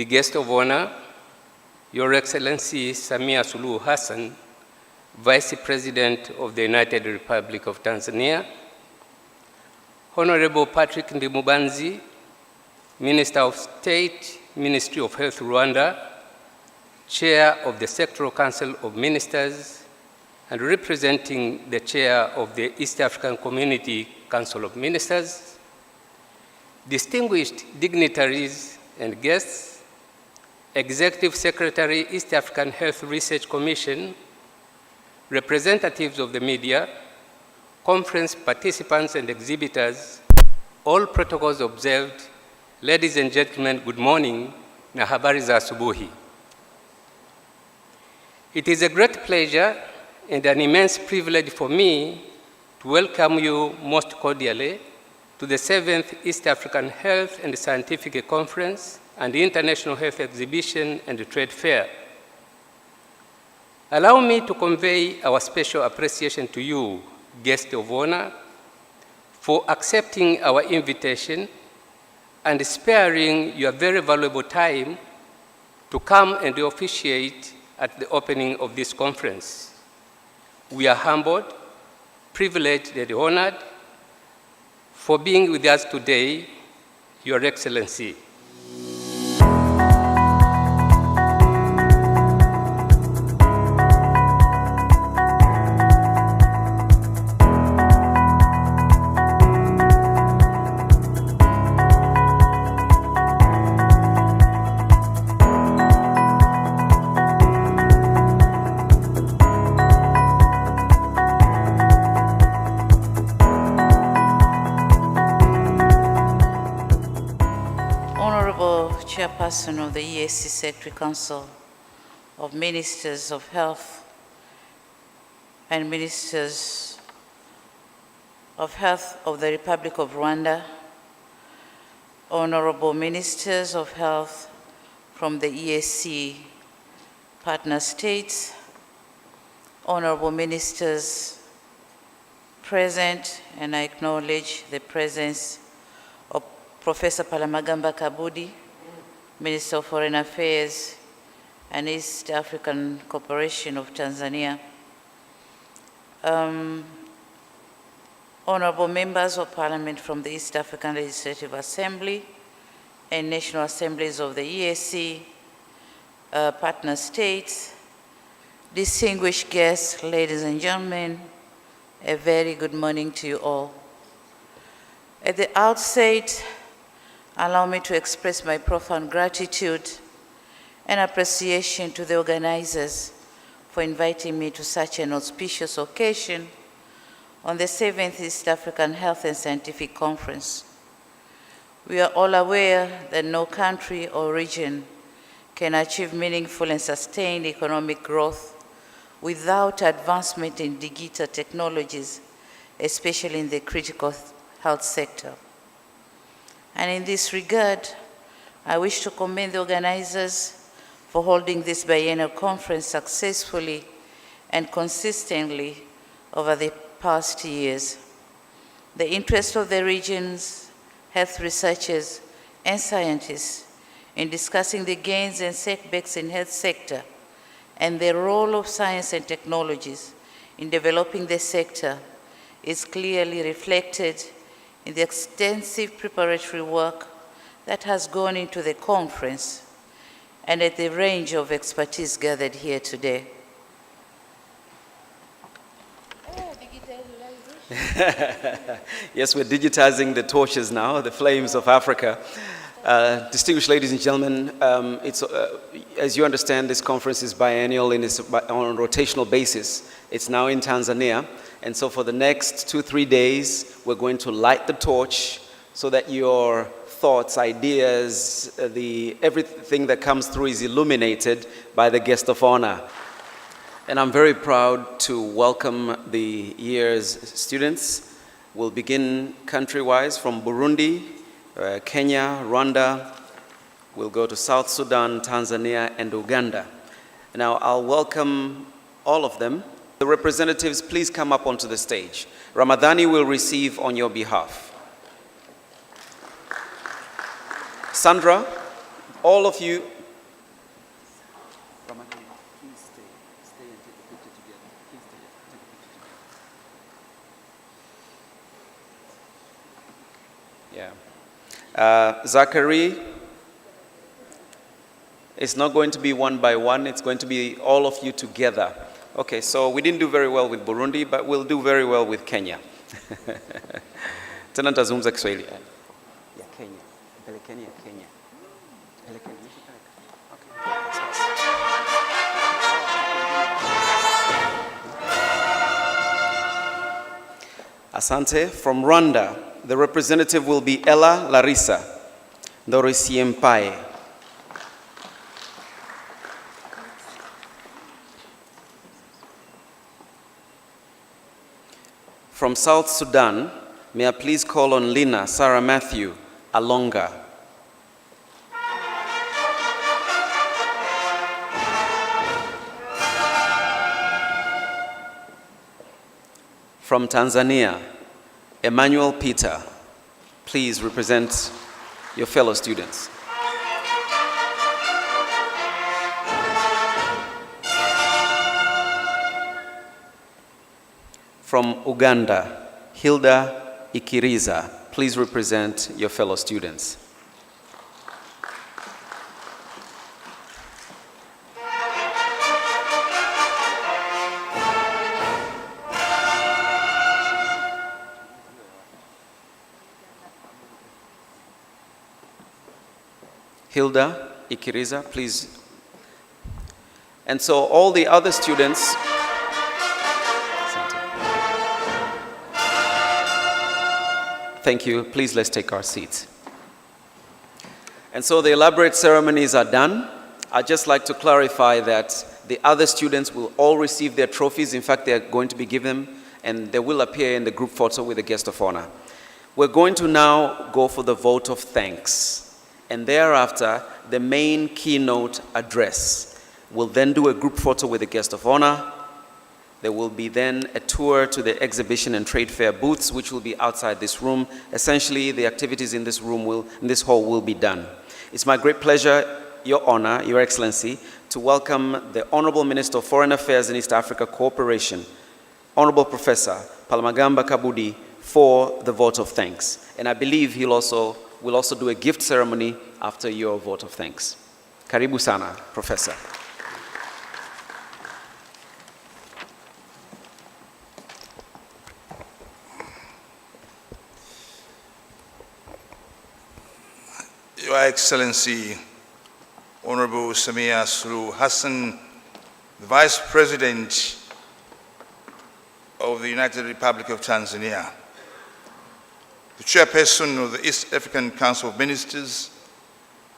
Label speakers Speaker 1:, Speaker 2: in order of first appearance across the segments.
Speaker 1: the guest of honor, Your Excellency Samia Suluhu Hassan, Vice President of the United Republic of Tanzania, Honorable Patrick Ndimubanzi, Minister of State, Ministry of Health, Rwanda, Chair of the Sectoral Council of Ministers, and representing the Chair of the East African Community Council of Ministers, distinguished dignitaries and guests, Executive Secretary, East African Health Research Commission, representatives of the media, conference participants and exhibitors, all protocols observed. Ladies and gentlemen, good morning, na habari za asubuhi. It is a great pleasure and an immense privilege for me to welcome you most cordially to the 7th East African Health and Scientific Conference and International Health Exhibition and Trade Fair. Allow me to convey our special appreciation to you, guest of honor, for accepting our invitation and sparing your very valuable time to come and officiate at the opening of this conference. We are humbled, privileged, and honored for being with us today, Your Excellency.
Speaker 2: Chairperson of the EAC Secretary Council of Ministers of Health and Ministers of Health of the Republic of Rwanda, Honorable Ministers of Health from the EAC partner states, Honorable Ministers present, and I acknowledge the presence of Professor Palamagamba Kabudi, Minister of Foreign Affairs and East African Cooperation of Tanzania, Honorable Members of Parliament from the East African Legislative Assembly and National Assemblies of the EAC, partner states, distinguished guests, ladies and gentlemen, a very good morning to you all. At the outset, allow me to express my profound gratitude and appreciation to the organizers for inviting me to such an auspicious occasion on the 7th East African Health and Scientific Conference. We are all aware that no country or region can achieve meaningful and sustained economic growth without advancement in digital technologies, especially in the critical health sector. And in this regard, I wish to commend the organizers for holding this biennial conference successfully and consistently over the past years. The interest of the region's health researchers and scientists in discussing the gains and setbacks in health sector and the role of science and technologies in developing the sector is clearly reflected in the extensive preparatory work that has gone into the conference and at the range of expertise gathered here today.
Speaker 3: Yes, we're digitizing the torches now, the flames of Africa. Distinguished ladies and gentlemen, as you understand, this conference is biennial and it's on a rotational basis. It's now in Tanzania. And so for the next 2-3 days, we're going to light the torch so that your thoughts, ideas, everything that comes through is illuminated by the guest of honor. And I'm very proud to welcome the year's students. We'll begin country-wise from Burundi, Kenya, Rwanda. We'll go to South Sudan, Tanzania, and Uganda. Now, I'll welcome all of them. The representatives, please come up onto the stage. Ramadhani will receive on your behalf. Sandra, all of you. Yeah. Zachary, it's not going to be one by one, it's going to be all of you together. Okay, so we didn't do very well with Burundi, but we'll do very well with Kenya. Tena nitazungumza Kiswahili. Ya Kenya. Pelekeni ya Kenya. Pelekeni. Asante. From Rwanda, the representative will be Ella Larissa Ndorisiempai. From South Sudan, may I please call on Lina Sarah Matthew Alonga. From Tanzania, Emmanuel Peter, please represent your fellow students. From Uganda, Hilda Ikiriza, please represent your fellow students. Hilda Ikiriza, please. And so all the other students, thank you. Please, let's take our seats. And so the elaborate ceremonies are done. I'd just like to clarify that the other students will all receive their trophies. In fact, they're going to be given, and they will appear in the group photo with the guest of honor. We're going to now go for the vote of thanks. And thereafter, the main keynote address. We'll then do a group photo with the guest of honor. There will be then a tour to the exhibition and trade fair booths, which will be outside this room. Essentially, the activities in this hall will be done. It's my great pleasure, Your Honor, Your Excellency, to welcome the Honorable Minister of Foreign Affairs and East Africa Cooperation, Honorable Professor Palamagamba Kabudi, for the vote of thanks. And I believe we'll also do a gift ceremony after your vote of thanks. Karibu sana, Professor.
Speaker 4: Your Excellency, Honorable Samia Suluhu Hassan, the Vice President of the United Republic of Tanzania, the Chairperson of the East African Council of Ministers,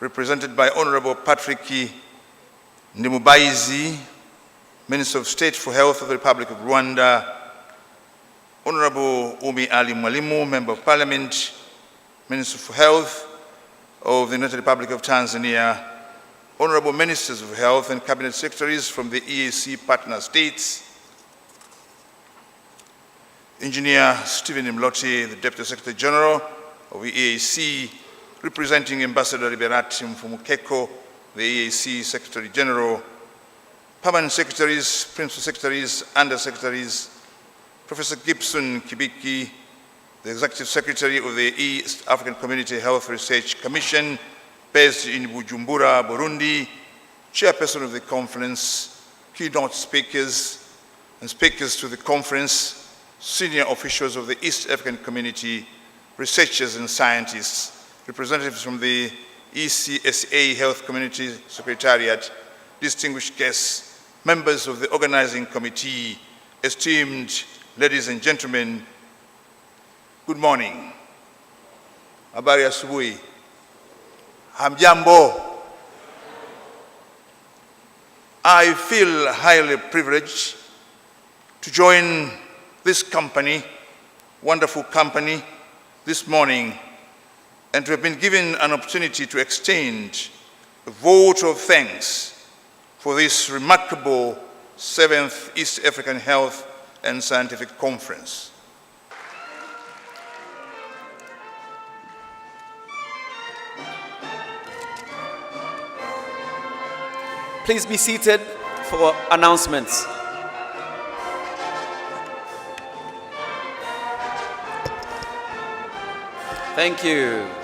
Speaker 4: represented by Honorable Patrick Ndimubaizi, Minister of State for Health of the Republic of Rwanda, Honorable Umi Ali Mwalimu, Member of Parliament, Minister for Health of the United Republic of Tanzania, Honorable Ministers of Health and Cabinet Secretaries from the EAC partner states, Engineer Stephen Mloti, the Deputy Secretary General of the EAC, representing Ambassador Liberati Mfumukeko, the EAC Secretary General, Permanent Secretaries, Principal Secretaries, Under Secretaries, Professor Gibson Kibiki, the Executive Secretary of the East African Community Health Research Commission, based in Bujumbura, Burundi, Chairperson of the conference, keynote speakers, and speakers to the conference, senior officials of the East African Community, researchers and scientists, representatives from the ECSA Health Community Secretariat, distinguished guests, members of the organizing committee, esteemed ladies and gentlemen, good morning. Habari ya asubuhi. Hamjambo. I feel highly privileged to join this company, wonderful company, this morning, and to have been given an opportunity to extend a vote of thanks for this remarkable 7th East African Health and Scientific Conference.
Speaker 3: Please be seated for announcements. Thank you.